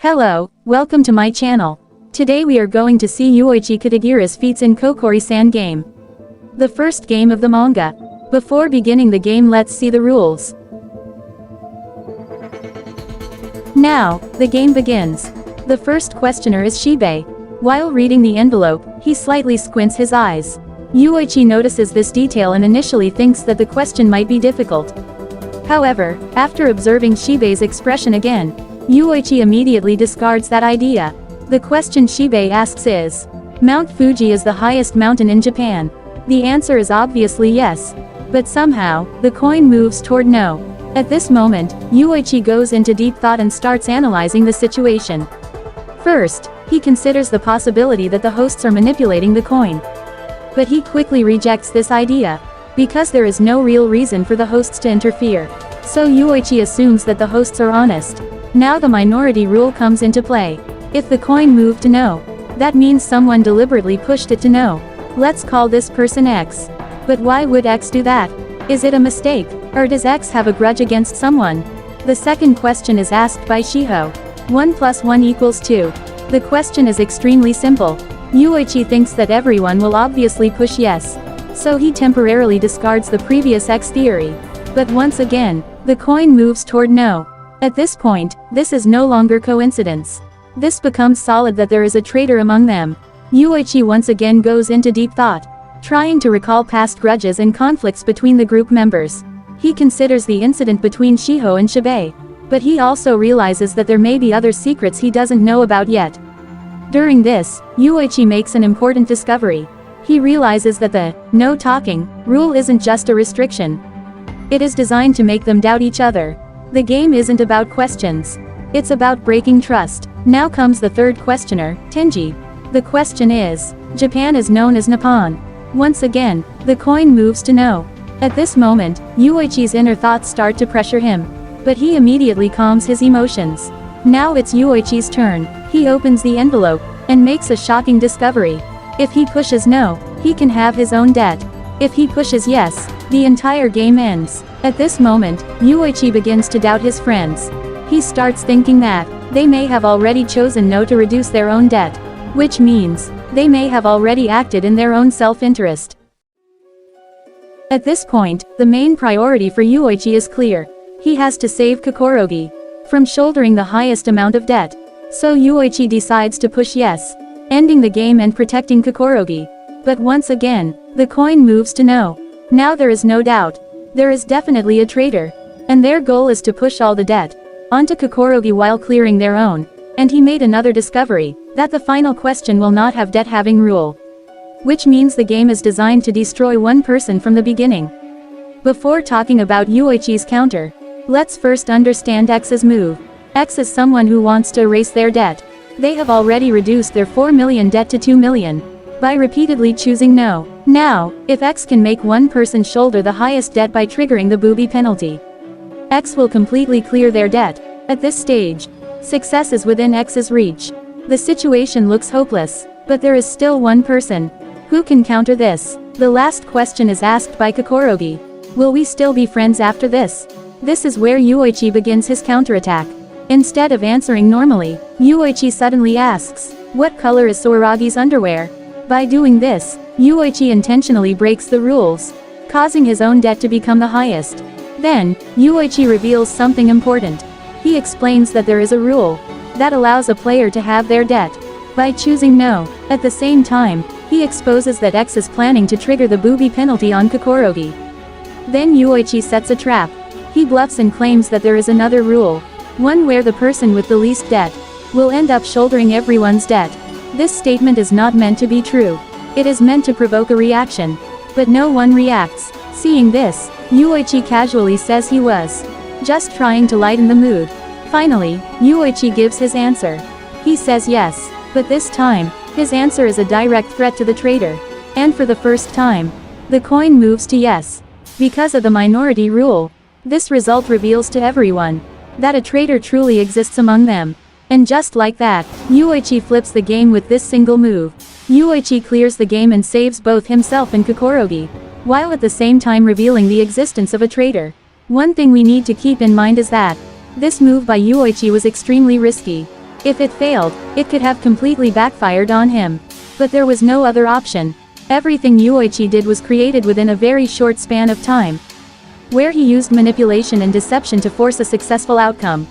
Hello, welcome to my channel. Today we are going to see Yuuichi Katagiri's feats in Kokori-san game. The first game of the manga. Before beginning the game, let's see the rules. Now, the game begins. The first questioner is Shibei. While reading the envelope, he slightly squints his eyes. Yuuichi notices this detail and initially thinks that the question might be difficult. However, after observing Shibei's expression again, Yuuichi immediately discards that idea. The question Shibei asks is, Mount Fuji is the highest mountain in Japan. The answer is obviously yes. But somehow, the coin moves toward no. At this moment, Yuuichi goes into deep thought and starts analyzing the situation. First, he considers the possibility that the hosts are manipulating the coin. But he quickly rejects this idea, because there is no real reason for the hosts to interfere. So Yuuichi assumes that the hosts are honest. Now the minority rule comes into play. If the coin moved to no, that means someone deliberately pushed it to no. Let's call this person X. But why would X do that? Is it a mistake, or does X have a grudge against someone? The second question is asked by Shiho. 1 + 1 = 2. The question is extremely simple. Yuuichi thinks that everyone will obviously push yes. So he temporarily discards the previous X theory. But once again, the coin moves toward no. At this point, this is no longer coincidence. This becomes solid that there is a traitor among them. Yuuichi once again goes into deep thought, trying to recall past grudges and conflicts between the group members. He considers the incident between Shiho and Shibei. But he also realizes that there may be other secrets he doesn't know about yet. During this, Yuuichi makes an important discovery. He realizes that the no talking rule isn't just a restriction. It is designed to make them doubt each other. The game isn't about questions. It's about breaking trust. Now comes the third questioner, Tenji. The question is, Japan is known as Nippon. Once again, the coin moves to no. At this moment, Yuichi's inner thoughts start to pressure him. But he immediately calms his emotions. Now it's Yuichi's turn. He opens the envelope, and makes a shocking discovery. If he pushes no, he can have his own debt. If he pushes yes, the entire game ends. At this moment, Yuichi begins to doubt his friends. He starts thinking that they may have already chosen no to reduce their own debt. Which means, they may have already acted in their own self-interest. At this point, the main priority for Yuichi is clear. He has to save Kokorogi from shouldering the highest amount of debt. So Yuichi decides to push yes, ending the game and protecting Kokorogi. But once again, the coin moves to no. Now there is no doubt. There is definitely a traitor. And their goal is to push all the debt onto Kokorogi while clearing their own. And he made another discovery, that the final question will not have debt-having rule. Which means the game is designed to destroy one person from the beginning. Before talking about Yuichi's counter, let's first understand X's move. X is someone who wants to erase their debt. They have already reduced their 4 million debt to 2 million. By repeatedly choosing no. Now, if X can make one person shoulder the highest debt by triggering the booby penalty, X will completely clear their debt. At this stage, success is within X's reach. The situation looks hopeless, but there is still one person who can counter this. The last question is asked by Kokorogi. Will we still be friends after this? This is where Yuichi begins his counterattack. Instead of answering normally, Yuichi suddenly asks, what color is Soaragi's underwear? By doing this, Yuichi intentionally breaks the rules, causing his own debt to become the highest. Then, Yuichi reveals something important. He explains that there is a rule that allows a player to have their debt by choosing no. At the same time, he exposes that X is planning to trigger the booby penalty on Kokorogi. Then Yuichi sets a trap. He bluffs and claims that there is another rule, one where the person with the least debt will end up shouldering everyone's debt. This statement is not meant to be true. It is meant to provoke a reaction. But no one reacts. Seeing this, Yuichi casually says he was just trying to lighten the mood. Finally, Yuichi gives his answer. He says yes. But this time, his answer is a direct threat to the traitor. And for the first time, the coin moves to yes. Because of the minority rule, this result reveals to everyone that a traitor truly exists among them. And just like that, Yuichi flips the game with this single move. Yuichi clears the game and saves both himself and Kokorogi, while at the same time revealing the existence of a traitor. One thing we need to keep in mind is that this move by Yuichi was extremely risky. If it failed, it could have completely backfired on him. But there was no other option. Everything Yuuichi did was created within a very short span of time, where he used manipulation and deception to force a successful outcome.